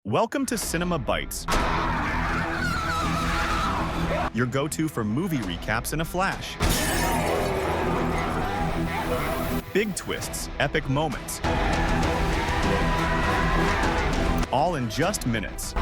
Welcome to Cinema Bites, your go-to for movie recaps in a flash. Big twists, epic moments, all in just minutes.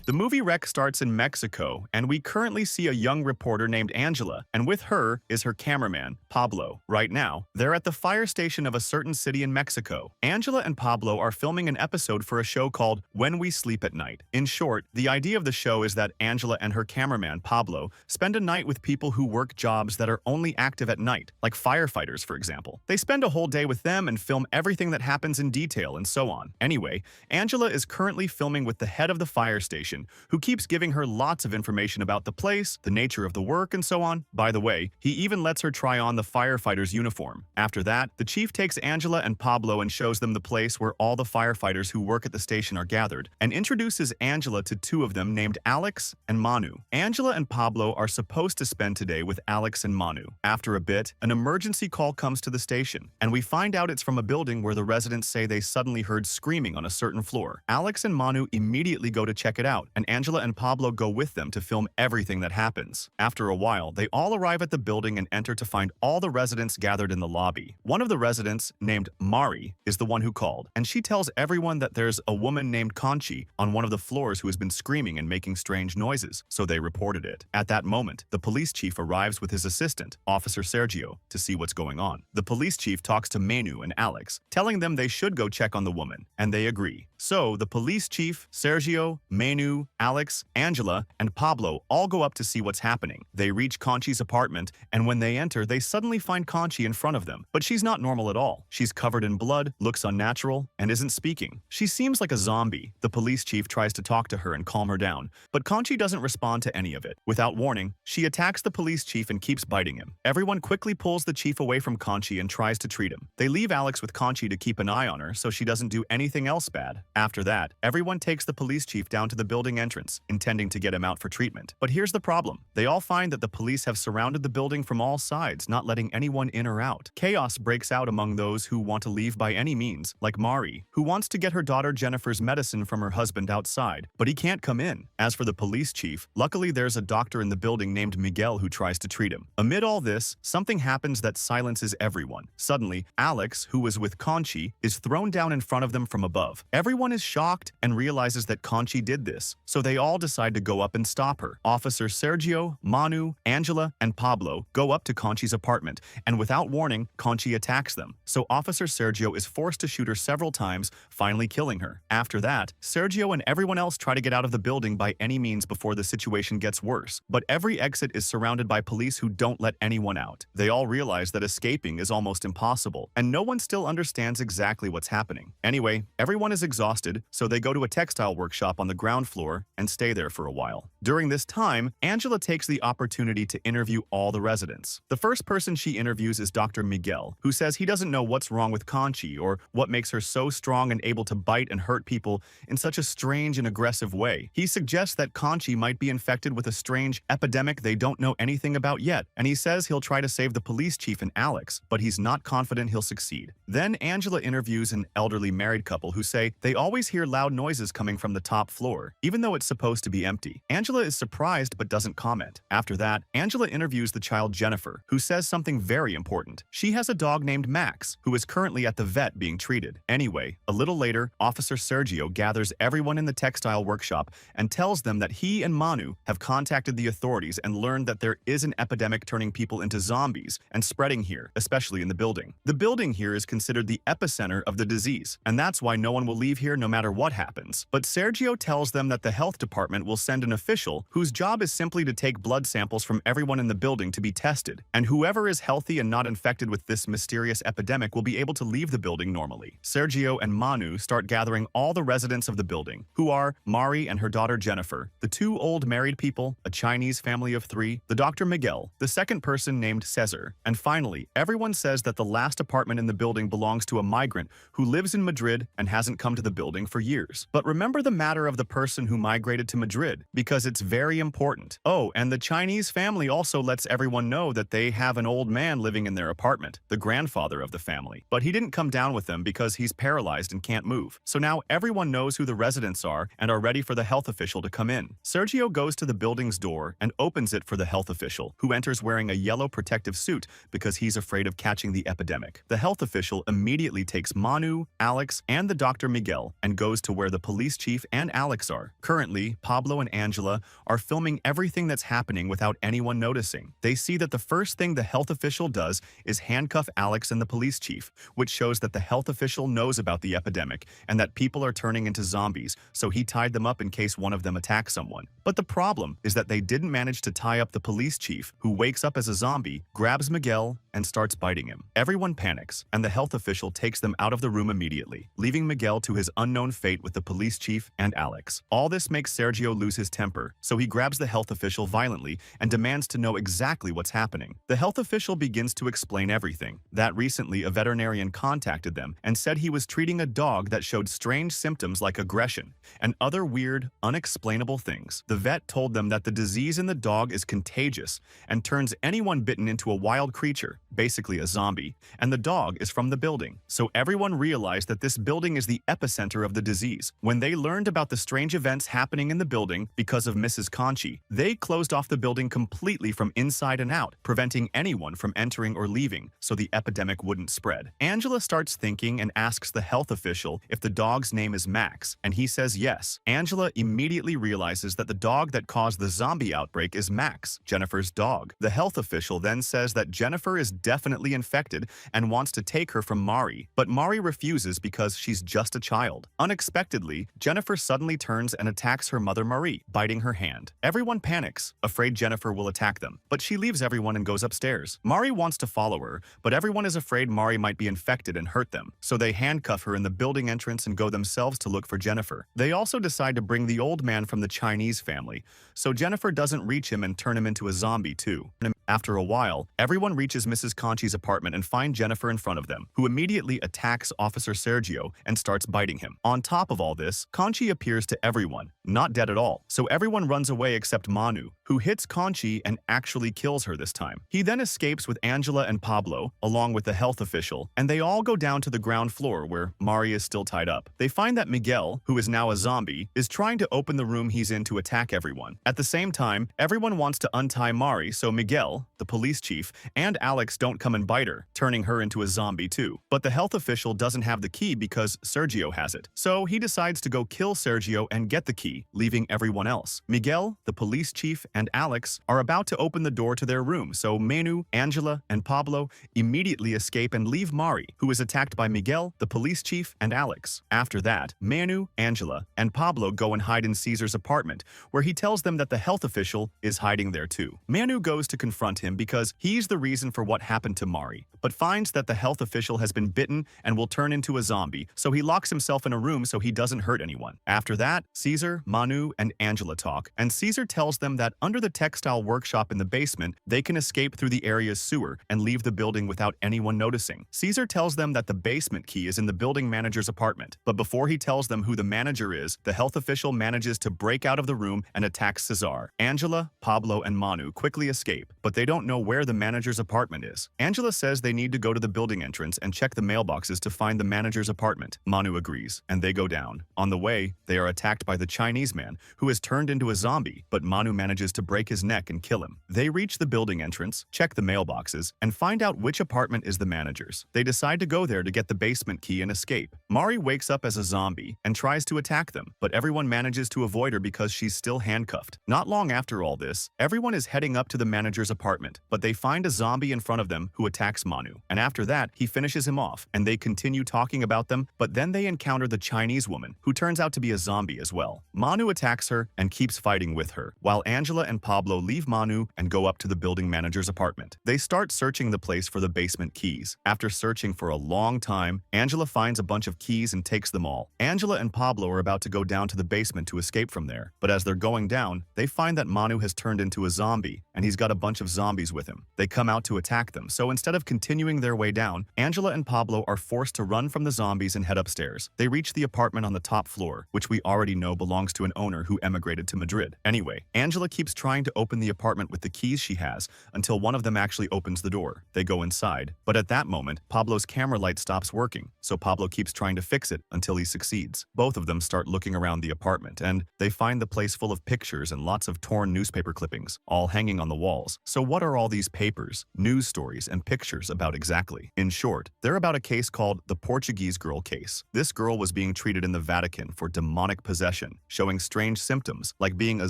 The movie rec starts in Mexico, and we currently see a young reporter named Angela, and with her is her cameraman, Pablo. Right now, they're at the fire station of a certain city in Mexico. Angela and Pablo are filming an episode for a show called When We Sleep at Night. In short, the idea of the show is that Angela and her cameraman, Pablo, spend a night with people who work jobs that are only active at night, like firefighters, for example. They spend a whole day with them and film everything that happens in detail and so on. Anyway, Angela is currently filming with the head of the fire station, who keeps giving her lots of information about the place, the nature of the work, and so on. By the way, he even lets her try on the firefighter's uniform. After that, the chief takes Angela and Pablo and shows them the place where all the firefighters who work at the station are gathered, and introduces Angela to two of them named Alex and Manu. Angela and Pablo are supposed to spend today with Alex and Manu. After a bit, an emergency call comes to the station, and we find out it's from a building where the residents say they suddenly heard screaming on a certain floor. Alex and Manu immediately go to check it out, and Angela and Pablo go with them to film everything that happens. After a while, they all arrive at the building and enter to find all the residents gathered in the lobby. One of the residents, named Mari, is the one who called, and she tells everyone that there's a woman named Conchi on one of the floors who has been screaming and making strange noises, so they reported it. At that moment, the police chief arrives with his assistant, Officer Sergio, to see what's going on. The police chief talks to Manu and Alex, telling them they should go check on the woman, and they agree. So, the police chief, Sergio, Manu, Alex, Angela, and Pablo all go up to see what's happening. They reach Conchi's apartment, and when they enter, they suddenly find Conchi in front of them. But she's not normal at all. She's covered in blood, looks unnatural, and isn't speaking. She seems like a zombie. The police chief tries to talk to her and calm her down, but Conchi doesn't respond to any of it. Without warning, she attacks the police chief and keeps biting him. Everyone quickly pulls the chief away from Conchi and tries to treat him. They leave Alex with Conchi to keep an eye on her so she doesn't do anything else bad. After that, everyone takes the police chief down to the building entrance, intending to get him out for treatment. But here's the problem. They all find that the police have surrounded the building from all sides, not letting anyone in or out. Chaos breaks out among those who want to leave by any means, like Mari, who wants to get her daughter Jennifer's medicine from her husband outside, but he can't come in. As for the police chief, luckily there's a doctor in the building named Miguel who tries to treat him. Amid all this, something happens that silences everyone. Suddenly, Alex, who was with Conchi, is thrown down in front of them from above. Everyone is shocked and realizes that Conchi did this, so they all decide to go up and stop her. Officer Sergio, Manu, Angela, and Pablo go up to Conchi's apartment, and without warning, Conchi attacks them. So Officer Sergio is forced to shoot her several times, finally killing her. After that, Sergio and everyone else try to get out of the building by any means before the situation gets worse. But every exit is surrounded by police who don't let anyone out. They all realize that escaping is almost impossible, and no one still understands exactly what's happening. Anyway, everyone is exhausted, so they go to a textile workshop on the ground floor and stay there for a while. During this time, Angela takes the opportunity to interview all the residents. The first person she interviews is Dr. Miguel, who says he doesn't know what's wrong with Conchi or what makes her so strong and able to bite and hurt people in such a strange and aggressive way. He suggests that Conchi might be infected with a strange epidemic they don't know anything about yet, and he says he'll try to save the police chief and Alex, but he's not confident he'll succeed. Then Angela interviews an elderly married couple who say they always hear loud noises coming from the top floor, even though it's supposed to be empty. Angela is surprised but doesn't comment. After that, Angela interviews the child Jennifer, who says something very important. She has a dog named Max, who is currently at the vet being treated. Anyway, a little later, Officer Sergio gathers everyone in the textile workshop and tells them that he and Manu have contacted the authorities and learned that there is an epidemic turning people into zombies and spreading here, especially in the building. The building here is considered the epicenter of the disease, and that's why no one will leave here no matter what happens. But Sergio tells them that the health department will send an official whose job is simply to take blood samples from everyone in the building to be tested, and whoever is healthy and not infected with this mysterious epidemic will be able to leave the building normally. Sergio and Manu start gathering all the residents of the building, who are Mari and her daughter Jennifer, the two old married people, a Chinese family of 3, the Dr. Miguel, the second person named Cesar, and finally, everyone says that the last apartment in the building belongs to a migrant who lives in Madrid and hasn't come to the building for years. But remember the matter of the person who migrated to Madrid, because it's very important. Oh, and the Chinese family also lets everyone know that they have an old man living in their apartment, the grandfather of the family. But he didn't come down with them because he's paralyzed and can't move. So now everyone knows who the residents are and are ready for the health official to come in. Sergio goes to the building's door and opens it for the health official, who enters wearing a yellow protective suit because he's afraid of catching the epidemic. The health official immediately takes Manu, Alex, and the Dr. Miguel and goes to where the police chief and Alex are. Currently, Pablo and Angela are filming everything that's happening without anyone noticing. They see that the first thing the health official does is handcuff Alex and the police chief, which shows that the health official knows about the epidemic and that people are turning into zombies, so he tied them up in case one of them attacks someone. But the problem is that they didn't manage to tie up the police chief, who wakes up as a zombie, grabs Miguel, and starts biting him. Everyone panics, and the health official takes them out of the room immediately, leaving Miguel to his unknown fate with the police chief and Alex. All this makes Sergio lose his temper, so he grabs the health official violently and demands to know exactly what's happening. The health official begins to explain everything. That recently a veterinarian contacted them and said he was treating a dog that showed strange symptoms like aggression and other weird, unexplainable things. The vet told them that the disease in the dog is contagious and turns anyone bitten into a wild creature, basically a zombie, and the dog is from the building. So everyone realized that this building is the epicenter of the disease. When they learned about the strange events happening in the building because of Mrs. Conchi, they closed off the building completely from inside and out, preventing anyone from entering or leaving so the epidemic wouldn't spread. Angela starts thinking and asks the health official if the dog's name is Max, and he says yes. Angela immediately realizes that the dog that caused the zombie outbreak is Max, Jennifer's dog. The health official then says that Jennifer is definitely infected and wants to take her from Mari, but Mari refuses because she's just a child. Unexpectedly, Jennifer suddenly turns and attacks her mother Marie, biting her hand. Everyone panics, afraid Jennifer will attack them, but she leaves everyone and goes upstairs. Mari wants to follow her, but everyone is afraid Mari might be infected and hurt them, so they handcuff her in the building entrance and go themselves to look for Jennifer. They also decide to bring the old man from the Chinese family, so Jennifer doesn't reach him and turn him into a zombie too. After a while, everyone reaches Mrs. Conchi's apartment and find Jennifer in front of them, who immediately attacks Officer Sergio and starts biting him. On top of all this, Conchi appears to everyone, not dead at all, so everyone runs away except Manu, who hits Conchi and actually kills her this time. He then escapes with Angela and Pablo, along with the health official, and they all go down to the ground floor where Mari is still tied up. They find that Miguel, who is now a zombie, is trying to open the room he's in to attack everyone. At the same time, everyone wants to untie Mari, so Miguel, the police chief, and Alex don't come and bite her, turning her into a zombie too. But the health official doesn't have the key because Sergio has it. So he decides to go kill Sergio and get the key, leaving everyone else. Miguel, the police chief, and Alex are about to open the door to their room, so Manu, Angela, and Pablo immediately escape and leave Mari, who is attacked by Miguel, the police chief, and Alex. After that, Manu, Angela, and Pablo go and hide in Caesar's apartment, where he tells them that the health official is hiding there too. Manu goes to confront him because he's the reason for what happened to Mari, but finds that the health official has been bitten and will turn into a zombie, so he locks himself in a room so he doesn't hurt anyone. After that, Caesar, Manu, and Angela talk, and Caesar tells them that under the textile workshop in the basement, they can escape through the area's sewer and leave the building without anyone noticing. Caesar tells them that the basement key is in the building manager's apartment, but before he tells them who the manager is, the health official manages to break out of the room and attack Cesar. Angela, Pablo, and Manu quickly escape, but they don't know where the manager's apartment is. Angela says they need to go to the building entrance and check the mailboxes to find the manager's apartment. Manu agrees, and they go down. On the way, they are attacked by the Chinese man, who has turned into a zombie, but Manu manages to break his neck and kill him. They reach the building entrance, check the mailboxes, and find out which apartment is the manager's. They decide to go there to get the basement key and escape. Mari wakes up as a zombie and tries to attack them, but everyone manages to avoid her because she's still handcuffed. Not long after all this, everyone is heading up to the manager's apartment, but they find a zombie in front of them who attacks Manu. And after that, he finishes him off, and they continue talking about them, but then they encounter the Chinese woman, who turns out to be a zombie as well. Manu attacks her and keeps fighting with her, while Angela and Pablo leave Manu and go up to the building manager's apartment. They start searching the place for the basement keys. After searching for a long time, Angela finds a bunch of keys and takes them all. Angela and Pablo are about to go down to the basement to escape from there, but as they're going down, they find that Manu has turned into a zombie, and he's got a bunch of zombies with him. They come out to attack them, so instead of continuing their way down, Angela and Pablo are forced to run from the zombies and head upstairs. They reach the apartment on the top floor, which we already know belongs to an owner who emigrated to Madrid. Anyway, Angela keeps trying to open the apartment with the keys she has until one of them actually opens the door. They go inside, but at that moment, Pablo's camera light stops working, so Pablo keeps trying to fix it until he succeeds. Both of them start looking around the apartment, and they find the place full of pictures and lots of torn newspaper clippings, all hanging on the walls. So what are all these papers, news stories, and pictures about exactly? In short, they're about a case called the Portuguese girl case. This girl was being treated in the Vatican for demonic possession, showing strange symptoms like being a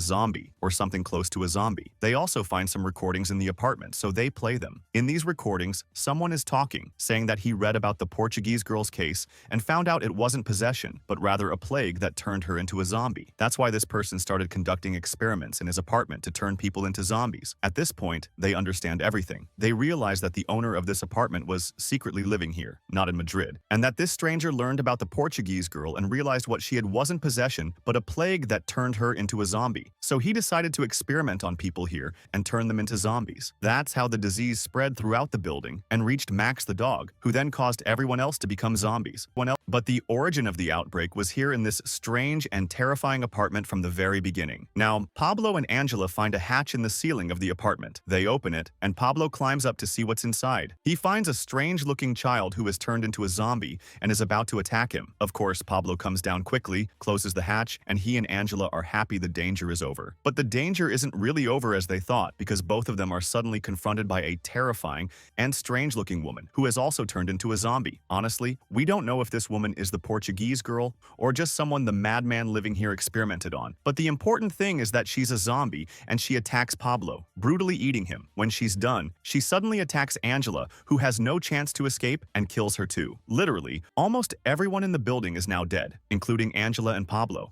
zombie or something close to a zombie. They also find some recordings in the apartment, so they play them. In these recordings, someone is talking, saying that he read about the Portuguese girl's case and found out it wasn't possession, but rather a plague that turned her into a zombie. That's why this person started conducting experiments in his apartment to turn people into zombies. At this point, they understand everything. They realize that the owner of this apartment was secretly living here, not in Madrid, and that this stranger learned about the Portuguese girl and realized what she had wasn't possession, but a plague that turned her into a zombie. So he decided to experiment on people here and turn them into zombies. That's how the disease spread throughout the building and reached Max the dog, who then caused everyone else to become zombies. But the origin of the outbreak was here in this strange and terrifying apartment from the very beginning. Now, Pablo and Angela find a hatch in the ceiling of the apartment. They open it, and Pablo climbs up to see what's inside. He finds a strange-looking child who has turned into a zombie and is about to attack him. Of course, Pablo comes down quickly, closes the hatch, and he and Angela are happy the danger is over. But the danger isn't really over as they thought, because both of them are suddenly confronted by a terrifying and strange-looking woman who has also turned into a zombie. Honestly, we don't know if this woman is the Portuguese girl or just someone the madman living here experimented on. But the important thing is that she's a zombie and she attacks Pablo, brutally eating him. When she's done, she suddenly attacks Angela, who has no chance to escape, and kills her too. Literally, almost everyone in the building is now dead, including Angela and Pablo.